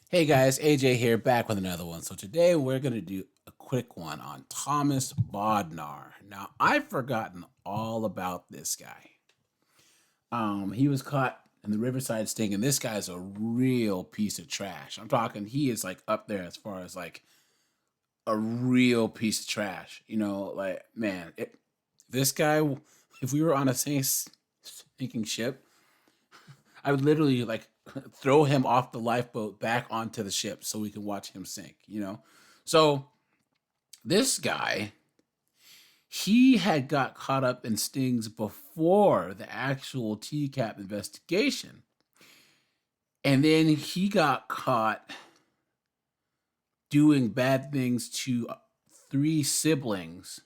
Hey guys, AJ here, back with another one. So today we're going to do a quick one on Thomas Bodnar. Now, I've forgotten all about this guy. He was caught in the Riverside sting, and this guy's a real piece of trash. I'm talking, he is like up there as far as like a real piece of trash. You know, like, man, this guy, if we were on a sinking ship, I would literally like throw him off the lifeboat back onto the ship so we can watch him sink, you know? So this guy, he had got caught up in stings before the actual TCAP investigation. And then he got caught doing bad things to 3 siblings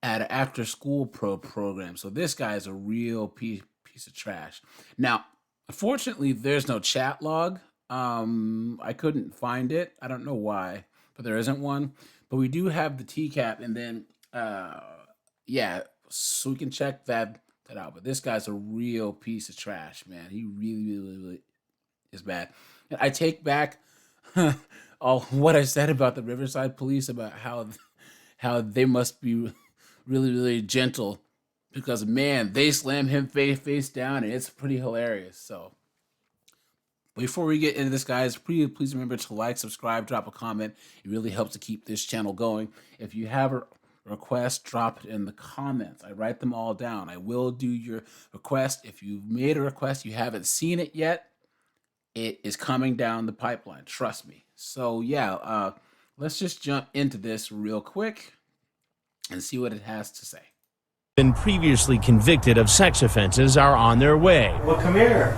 at an after school program. So this guy is a real piece of trash. Now, unfortunately, there's no chat log. I couldn't find it. I don't know why, but there isn't one. But we do have the TCAP, and then yeah, so we can check that out. But this guy's a real piece of trash, man. He really is bad. And I take back all what I said about the Riverside police about how they must be really gentle, because man, they slam him face down, and it's pretty hilarious. So before we get into this, guys, please remember to like, subscribe, drop a comment. It really helps to keep this channel going. If you have a request, drop it in the comments. I write them all down. I will do your request. If you've made a request, you haven't seen it yet, it is coming down the pipeline. Trust me. So yeah, let's just jump into this real quick and see what it has to say. Been previously convicted of sex offenses are on their way. Well, come here.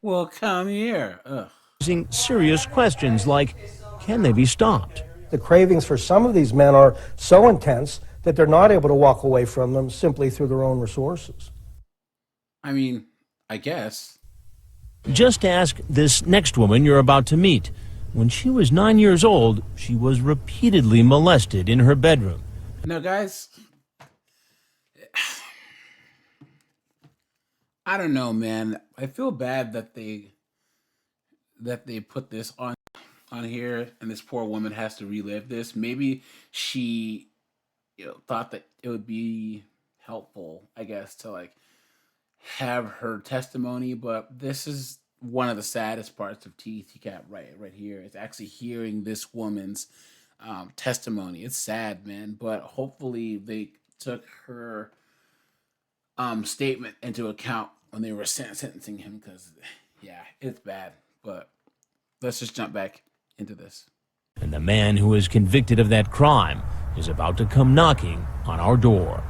Well, come here. Ugh. Raising serious questions like, can they be stopped? The cravings for some of these men are so intense that they're not able to walk away from them simply through their own resources. I mean, I guess. Just ask this next woman you're about to meet. When she was 9 years old, she was repeatedly molested in her bedroom. Now, guys, I don't know, man. I feel bad that they put this on here, and this poor woman has to relive this. Maybe she, thought that it would be helpful, I guess, to like have her testimony. But this is one of the saddest parts of TCAP right here. It's actually hearing this woman's testimony. It's sad, man. But hopefully they took her statement into account when they were sentencing him, because yeah, it's bad. But let's just jump back into this. And the man who is convicted of that crime is about to come knocking on our door.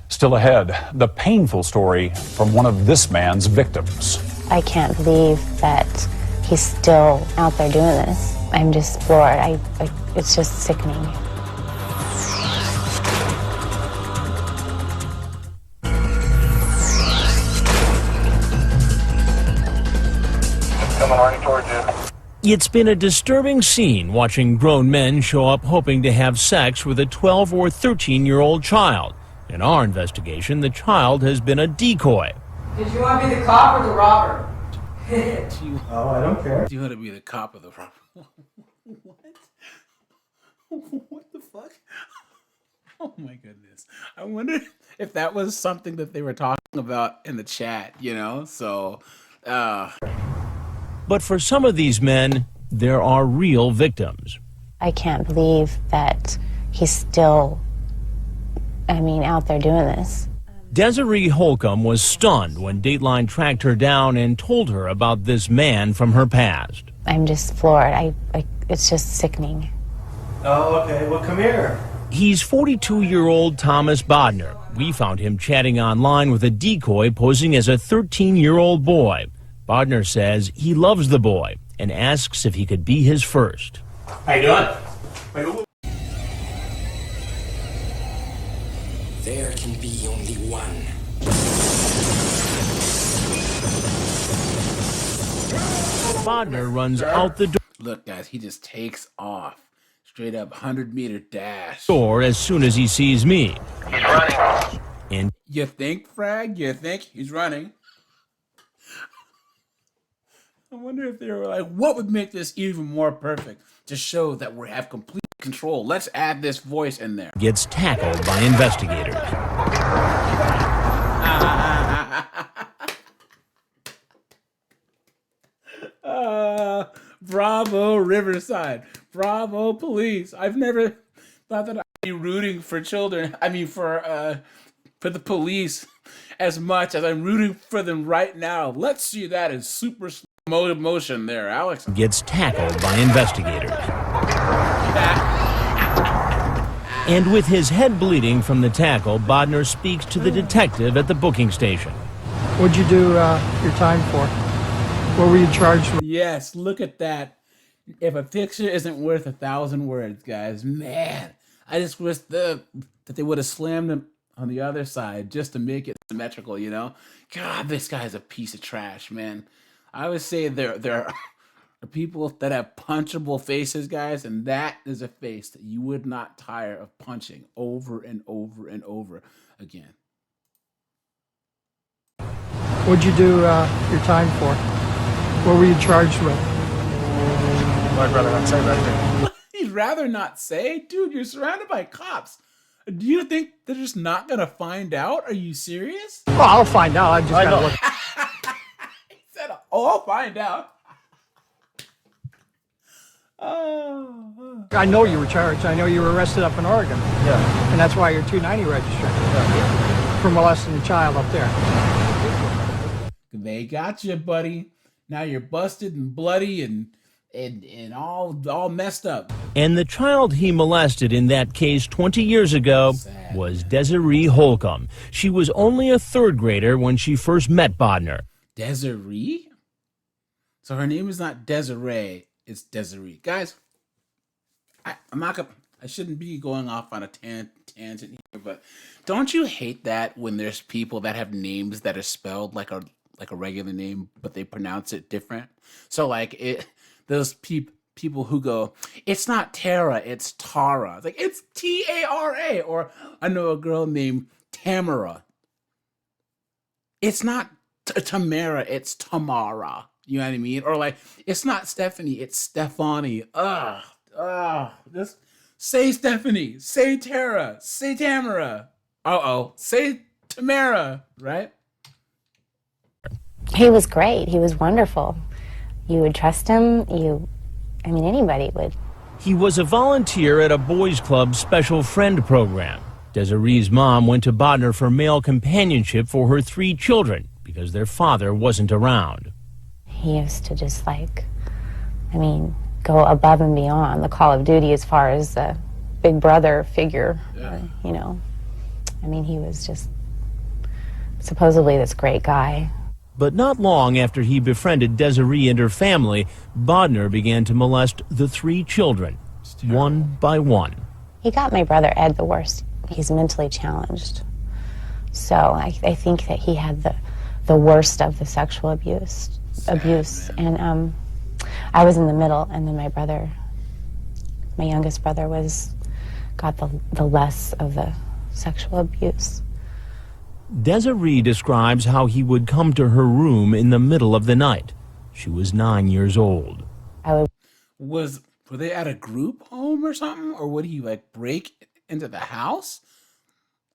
Still ahead, the painful story from one of this man's victims. I can't believe that he's still out there doing this. I'm just floored. It's just sickening. Coming right towards you. It's been a disturbing scene watching grown men show up hoping to have sex with a 12 or 13-year-old child. In our investigation, the child has been a decoy. Did you want to be the cop or the robber? Oh, I don't care. Do you want to be the cop or the robber? What? What the fuck? Oh my goodness. I wonder if that was something that they were talking about in the chat, So, But for some of these men, there are real victims. I can't believe that he's still, out there doing this. Desiree Holcomb was stunned when Dateline tracked her down and told her about this man from her past. I'm just floored. It's just sickening. Oh, okay. Well, come here. He's 42-year-old Thomas Bodnar. We found him chatting online with a decoy posing as a 13-year-old boy. Bodnar says he loves the boy and asks if he could be his first. How you doing? There can be only one. Bodnar runs out the look, guys, he just takes off. Straight up 100-meter dash. door as soon as he sees me. He's running. And You think, Frag? You think he's running? I wonder if they were like, what would make this even more perfect to show that we have complete control? Let's add this voice in there. Gets tackled by investigators. Bravo, Riverside. Bravo, police. I've never thought that I'd be rooting for children. I mean, for the police as much as I'm rooting for them right now. Let's see that in super slow motion there, Alex. Gets tackled by investigators. And with his head bleeding from the tackle, Bodnar speaks to the detective at the booking station. What'd you do your time for? What were you charged with? Yes, look at that. If a picture isn't worth 1,000 words, guys, man, I just wish that they would have slammed him on the other side just to make it symmetrical, you know? God, this guy's a piece of trash, man. I would say there are people that have punchable faces, guys, and that is a face that you would not tire of punching over and over and over again. What'd you do your time for? What were you charged with? I'd rather not say that thing. He'd rather not say? Dude, you're surrounded by cops. Do you think they're just not going to find out? Are you serious? Well, I'll find out. I just gotta look. He said, oh, I'll find out. Oh. I know you were charged. I know you were arrested up in Oregon. Yeah. And that's why you're 290 registered. Yeah. For molesting a child up there. They got you, buddy. Now you're busted and bloody and all messed up. And the child he molested in that case 20 years ago was Desiree Holcomb. She was only a third grader when she first met Bodnar. Desiree? So her name is not Desiree, it's Desiree. Guys, I'm not gonna, I shouldn't be going off on a tangent here, but don't you hate that when there's people that have names that are spelled like a regular name, but they pronounce it different? So like those people who go, it's not Tara, it's Tara. It's like, it's Tara. Or I know a girl named Tamara. It's not Tamara, it's Tamara. You know what I mean? Or like, it's not Stephanie, it's Stefani. Just say Stephanie, say Tara, say Tamara. Say Tamara, right? He was great. He was wonderful. You would trust him. Anybody would. He was a volunteer at a boys' club special friend program. Desiree's mom went to Bodnar for male companionship for her 3 children because their father wasn't around. He used to just go above and beyond the call of duty as far as the big brother figure, you know. He was just supposedly this great guy. But not long after he befriended Desiree and her family, Bodnar began to molest the 3 children, one by one. He got my brother Ed the worst. He's mentally challenged. So I think that he had the worst of the sexual abuse. And I was in the middle, and then my youngest brother got the less of the sexual abuse. Desiree describes how he would come to her room in the middle of the night. She was 9 years old. Were they at a group home or something? Or would he break into the house?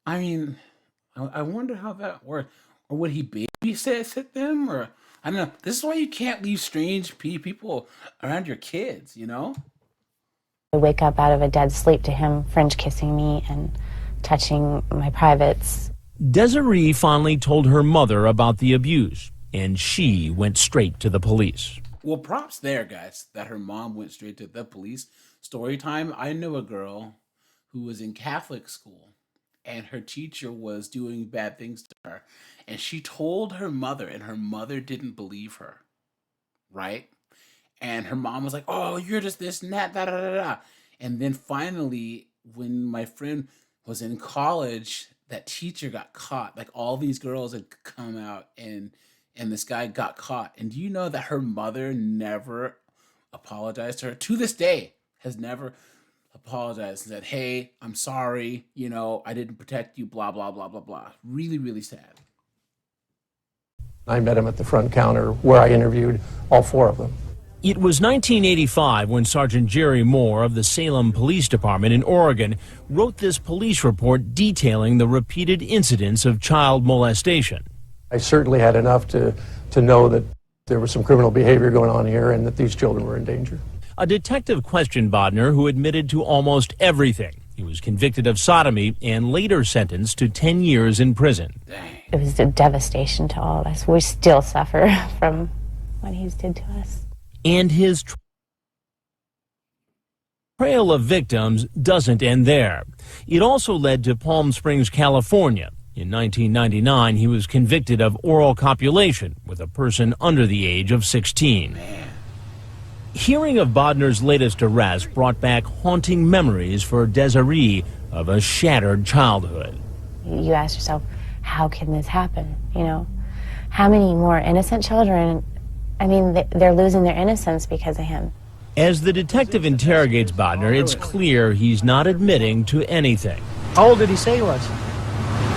I wonder how that worked. Or would he babysit them? Or I don't know. This is why you can't leave strange people around your kids, you know? I wake up out of a dead sleep to him French kissing me and touching my privates. Desiree finally told her mother about the abuse, and she went straight to the police. Well, props there, guys, that her mom went straight to the police. Story time, I know a girl who was in Catholic school, and her teacher was doing bad things to her, and she told her mother, and her mother didn't believe her, right? And her mom was like, oh, you're just this and that, da da da da. And then finally, when my friend was in college, that teacher got caught. All these girls had come out, and this guy got caught. And do you know that her mother never apologized to her? To this day, has never apologized and said, hey, I'm sorry, I didn't protect you, blah, blah, blah, blah, blah. Really, really sad. I met him at the front counter where I interviewed all 4 of them. It was 1985 when Sergeant Jerry Moore of the Salem Police Department in Oregon wrote this police report detailing the repeated incidents of child molestation. I certainly had enough to know that there was some criminal behavior going on here and that these children were in danger. A detective questioned Bodnar, who admitted to almost everything. He was convicted of sodomy and later sentenced to 10 years in prison. It was a devastation to all of us. We still suffer from what he did to us. And his trail of victims doesn't end there. It also led to Palm Springs, California. In 1999, he was convicted of oral copulation with a person under the age of 16. Hearing of Bodnar's latest arrest brought back haunting memories for Desiree of a shattered childhood. You ask yourself, how can this happen? You know, how many more innocent children? I mean, they're losing their innocence because of him. As the detective interrogates Bodnar, it's clear he's not admitting to anything. How old did he say he was?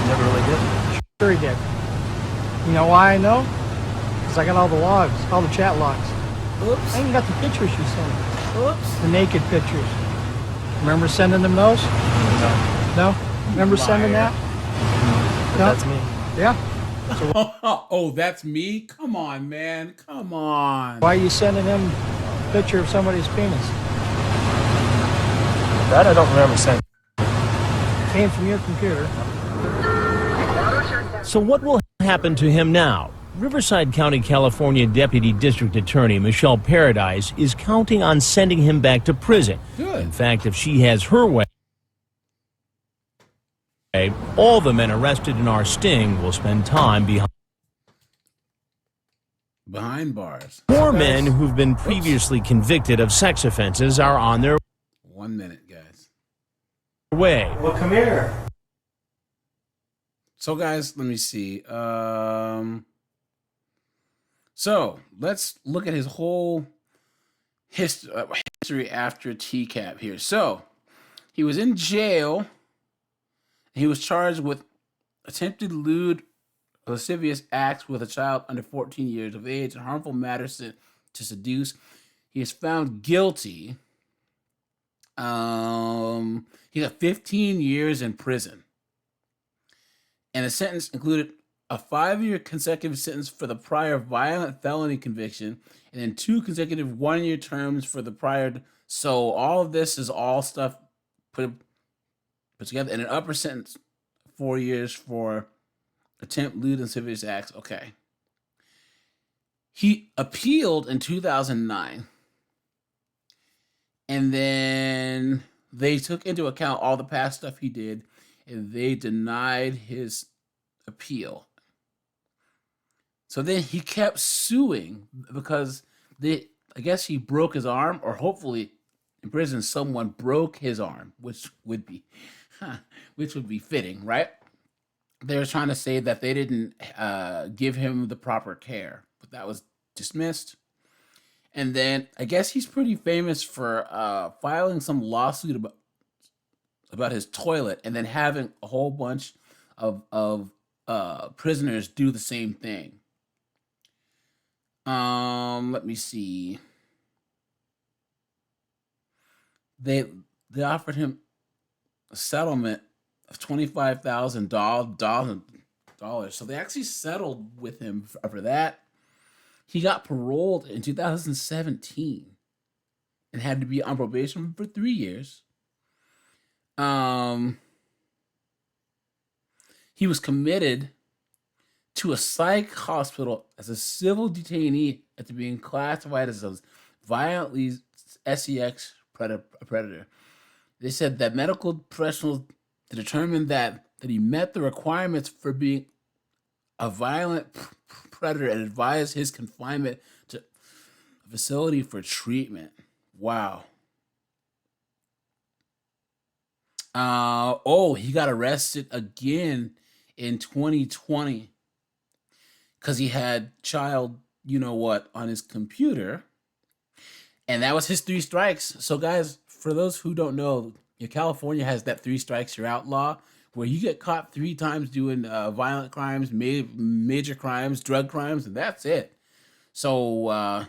Never really did. Sure he did. You know why I know? Because I got all the logs, all the chat logs. Oops. I even got the pictures you sent. Oops. The naked pictures. Remember sending them those? No. No? Remember sending that? No? That's me. Yeah. Oh, that's me? Come on, man. Come on. Why are you sending him a picture of somebody's penis? That I don't remember saying. Came from your computer. So what will happen to him now? Riverside County, California Deputy District Attorney Michelle Paradise is counting on sending him back to prison. Good. In fact, if she has her way, all the men arrested in our sting will spend time behind bars. 4 men who've been previously convicted of sex offenses are on their 1 minute, guys. way. Well, come here. So, guys, let me see. So let's look at his whole history after TCAP here. So he was in jail. He was charged with attempted lewd, lascivious acts with a child under 14 years of age and harmful matters to seduce. He is found guilty. He got 15 years in prison. And the sentence included a 5-year consecutive sentence for the prior violent felony conviction, and then 2 consecutive 1-year terms for the prior. So all of this is all stuff put together, and an upper sentence 4 years for attempt lewd and lascivious acts. Okay. He appealed in 2009, and then they took into account all the past stuff he did, and they denied his appeal. So then he kept suing because I guess he broke his arm, or hopefully in prison someone broke his arm, which would be fitting, right? They were trying to say that they didn't give him the proper care, but that was dismissed. And then I guess he's pretty famous for filing some lawsuit about his toilet, and then having a whole bunch of prisoners do the same thing. Let me see. They offered him a settlement of $25,000. So they actually settled with him for that. He got paroled in 2017 and had to be on probation for 3 years. He was committed to a psych hospital as a civil detainee after being classified as a violently sex predator. They said that medical professionals determined that he met the requirements for being a violent predator and advised his confinement to a facility for treatment. Wow. He got arrested again in 2020 because he had child, on his computer. And that was his 3 strikes. So, guys, for those who don't know, California has that 3 strikes you're out law, where you get caught 3 times doing violent crimes, major crimes, drug crimes, and that's it. So,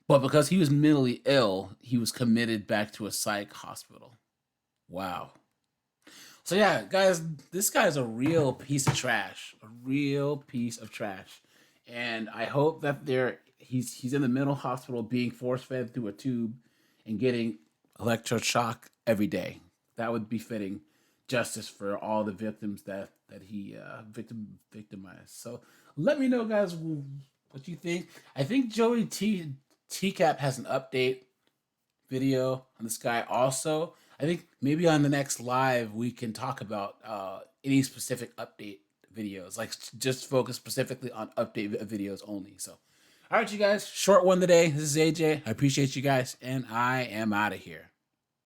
but because he was mentally ill, he was committed back to a psych hospital. Wow. So yeah, guys, this guy's a real piece of trash. A real piece of trash. And I hope that he's in the mental hospital being force fed through a tube and getting electroshock every day. That would be fitting justice for all the victims that he victimized. So let me know, guys, what you think. I think Joey TCAP has an update video on this guy also. I think maybe on the next live we can talk about any specific update videos, like just focus specifically on update videos only. So, all right, you guys, short one today. This is AJ. I appreciate you guys, and I am out of here.